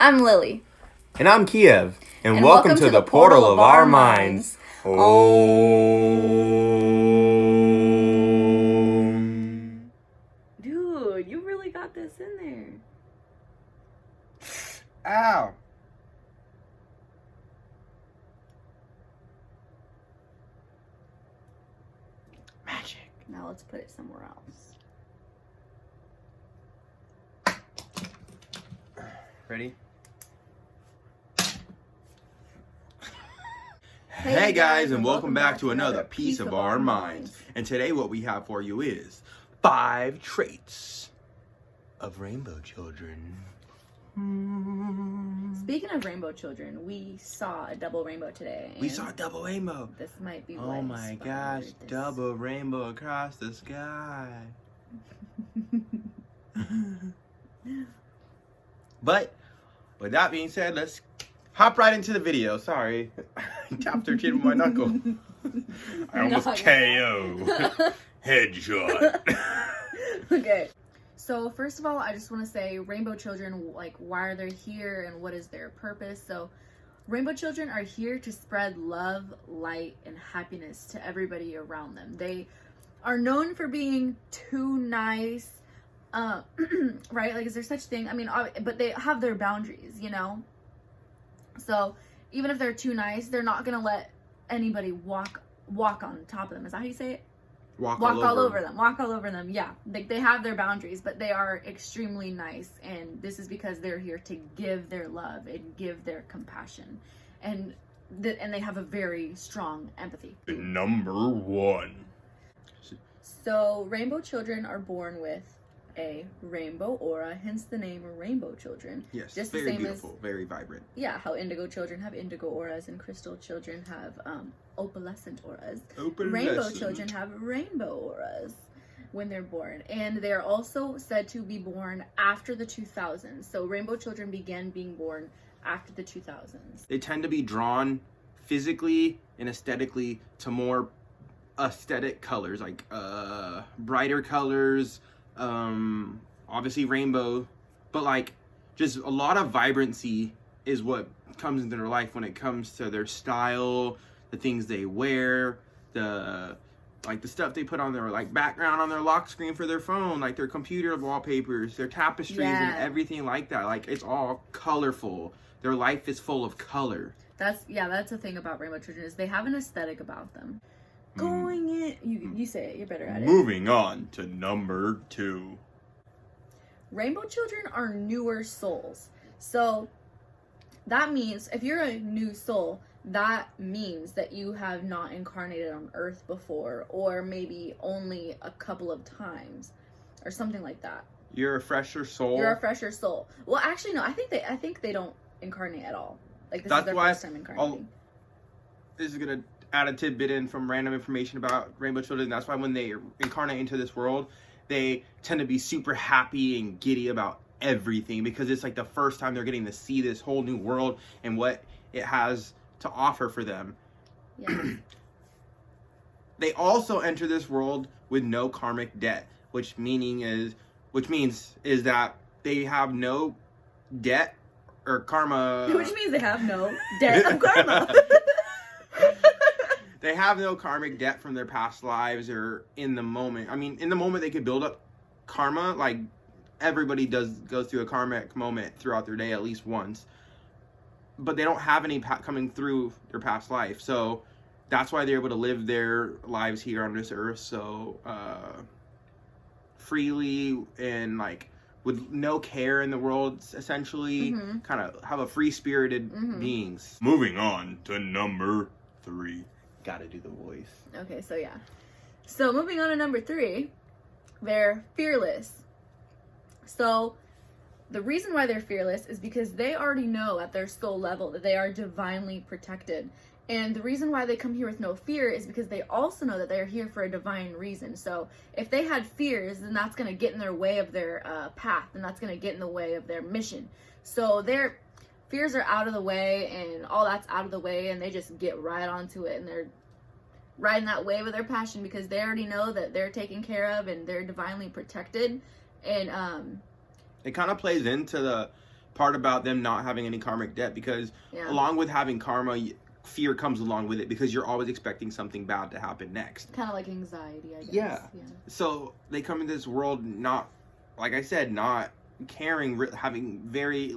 I'm Lily. And I'm Kiev. And welcome to the portal of our minds. Dude, you really got this in there. Ow. Magic. Now let's put it somewhere else. Ready? Hey guys, and welcome back to another Piece of Our Minds. And today what we have for you is 5 traits of rainbow children. Speaking of rainbow children, we saw a double rainbow today. We saw a double rainbow. This might be Oh my gosh, double rainbow across the sky. But with that being said, let's hop right into the video. Sorry, I tapped her chin with my knuckle. I almost KO. Headshot. Okay. So first of all, I just want to say rainbow children, like, why are they here and what is their purpose? So rainbow children are here to spread love, light, and happiness to everybody around them. They are known for being too nice, right? Like, is there such thing? I mean, but they have their boundaries, you know? So even if they're too nice, they're not going to let anybody walk on top of them. Is that how you say it? Walk all over them. Yeah, they have their boundaries, but they are extremely nice, and this is because they're here to give their love and give their compassion, and they have a very strong empathy. Number 1. So rainbow children are born with a rainbow aura, hence the name rainbow children. Yes, just very the same beautiful, very vibrant. Yeah, how indigo children have indigo auras and crystal children have opalescent auras. Rainbow children have rainbow auras when they're born, and they're also said to be born after the 2000s. So rainbow children began being born after the 2000s. They tend to be drawn physically and aesthetically to more aesthetic colors, like brighter colors, obviously rainbow, but like just a lot of vibrancy is what comes into their life when it comes to their style, the things they wear, the stuff they put on their like background on their lock screen for their phone, like their computer wallpapers, their tapestries, and everything like that. Like, it's all colorful. Their life is full of color. That's the thing about rainbow children, is they have an aesthetic about them. Going in, you say it, you're better at it. Moving on to number 2. Rainbow children are newer souls. So that means if you're a new soul, that means that you have not incarnated on Earth before, or maybe only a couple of times, or something like that. You're a fresher soul. You're a fresher soul. Well, actually, no. I think they don't incarnate at all. Like, this is their first time incarnating. This is gonna add a tidbit in from random information about rainbow children. That's why when they incarnate into this world, they tend to be super happy and giddy about everything, because it's like the first time they're getting to see this whole new world and what it has to offer for them. Yeah. They also enter this world with no karmic debt, which means is that they have no debt or karma. Which means they have no debt of karma. They have no karmic debt from their past lives or in the moment. I mean, in the moment they could build up karma. Like, everybody goes through a karmic moment throughout their day at least once. But they don't have any coming through their past life. So that's why they're able to live their lives here on this earth so freely and like with no care in the world, essentially. Kind of have a free-spirited beings. Moving on to number 3. Gotta do the voice. Okay, so yeah. So moving on to number 3, they're fearless. So the reason why they're fearless is because they already know at their soul level that they are divinely protected. And the reason why they come here with no fear is because they also know that they're here for a divine reason. So if they had fears, then that's going to get in their way of their path, and that's going to get in the way of their mission. So their fears are out of the way, and all that's out of the way, and they just get right onto it, and they're riding that wave of their passion because they already know that they're taken care of and they're divinely protected. And it kind of plays into the part about them not having any karmic debt, because along with having karma, fear comes along with it, because you're always expecting something bad to happen next. Kind of like anxiety, I guess. Yeah. So they come into this world not, like I said, not caring, having very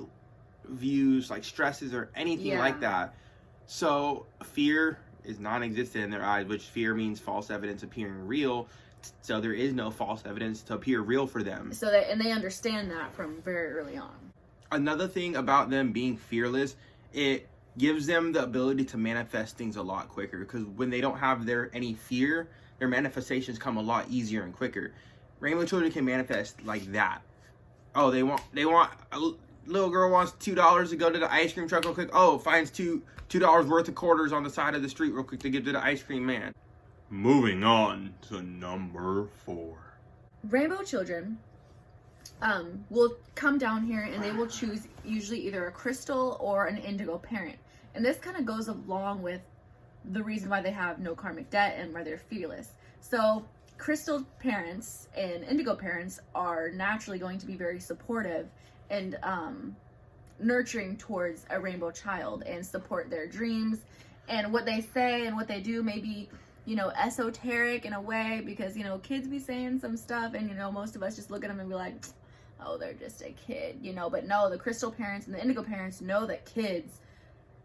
views like stresses or anything like that. So fear is non-existent in their eyes, which fear means false evidence appearing real. So there is no false evidence to appear real for them. So they understand that from very early on. Another thing about them being fearless, it gives them the ability to manifest things a lot quicker, because when they don't have any fear, their manifestations come a lot easier and quicker. Rainbow children can manifest like that. Oh, they want a little girl wants $2 to go to the ice cream truck real quick. Oh, finds $2 worth of quarters on the side of the street real quick to give to the ice cream man. Moving on to number 4. Rainbow children will come down here and they will choose usually either a crystal or an indigo parent. And this kind of goes along with the reason why they have no karmic debt and why they're fearless. So crystal parents and indigo parents are naturally going to be very supportive and nurturing towards a rainbow child and support their dreams, and what they say and what they do may be, you know, esoteric in a way, because, you know, kids be saying some stuff and, you know, most of us just look at them and be like, oh, they're just a kid, you know. But no, the crystal parents and the indigo parents know that kids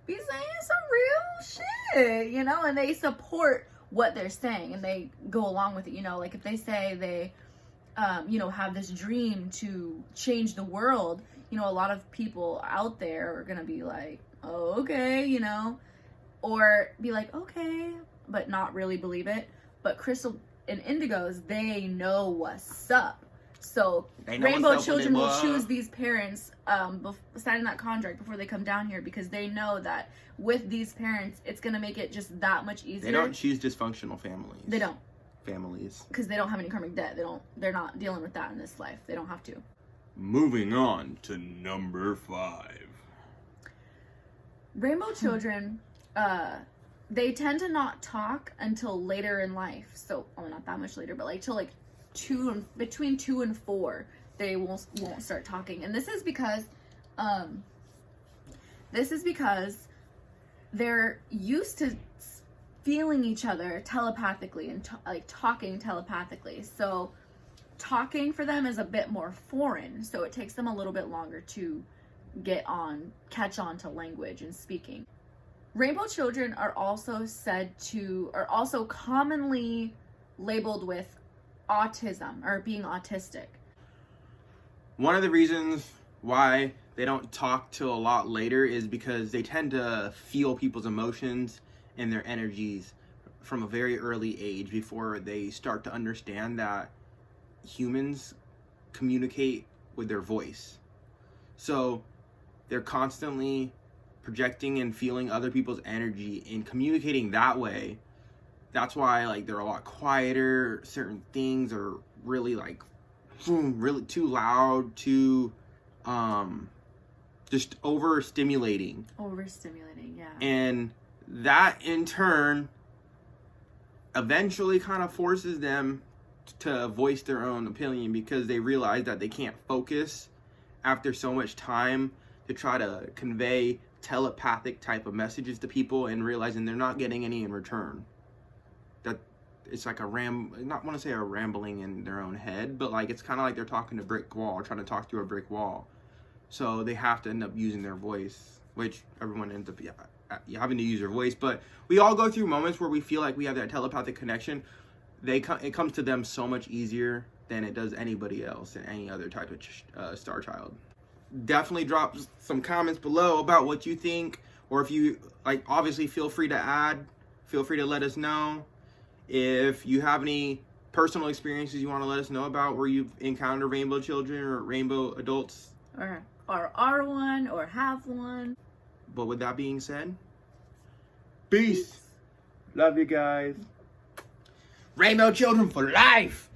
be saying some real shit, you know, and they support what they're saying and they go along with it. You know, like if they say they you know, have this dream to change the world, you know, a lot of people out there are gonna be like, oh, okay, you know, or be like, okay, but not really believe it. But crystal and indigos, they know what's up. So rainbow children will choose these parents, signing that contract before they come down here, because they know that with these parents, it's gonna make it just that much easier. They don't choose dysfunctional families. They don't. Families. Because they don't have any karmic debt. They're not dealing with that in this life. They don't have to. Moving on to number 5. Rainbow children, they tend to not talk until later in life. So, oh, not that much later, but like till like between 2 and 4, they won't start talking. And this is because they're used to feeling each other telepathically and like talking telepathically. So talking for them is a bit more foreign, so it takes them a little bit longer to catch on to language and speaking. Rainbow children are also commonly labeled with autism or being autistic. One of the reasons why they don't talk till a lot later is because they tend to feel people's emotions and their energies from a very early age, before they start to understand that humans communicate with their voice. So they're constantly projecting and feeling other people's energy and communicating that way. That's why like they're a lot quieter. Certain things are really like really too loud, too just overstimulating, yeah. And that in turn eventually kind of forces them to voice their own opinion, because they realize that they can't focus after so much time to try to convey telepathic type of messages to people, and realizing they're not getting any in return. That it's like not want to say a rambling in their own head, but like it's kind of like they're talking to a brick wall, or trying to talk to a brick wall. So they have to end up using their voice, which everyone ends up having to use their voice. But we all go through moments where we feel like we have that telepathic connection. It comes to them so much easier than it does anybody else and any other type of star child. Definitely drop some comments below about what you think, or if you like, obviously feel free to let us know. If you have any personal experiences you want to let us know about, where you've encountered rainbow children or rainbow adults, or are one or have one. But with that being said, peace. Love you guys. Rainbow children for life.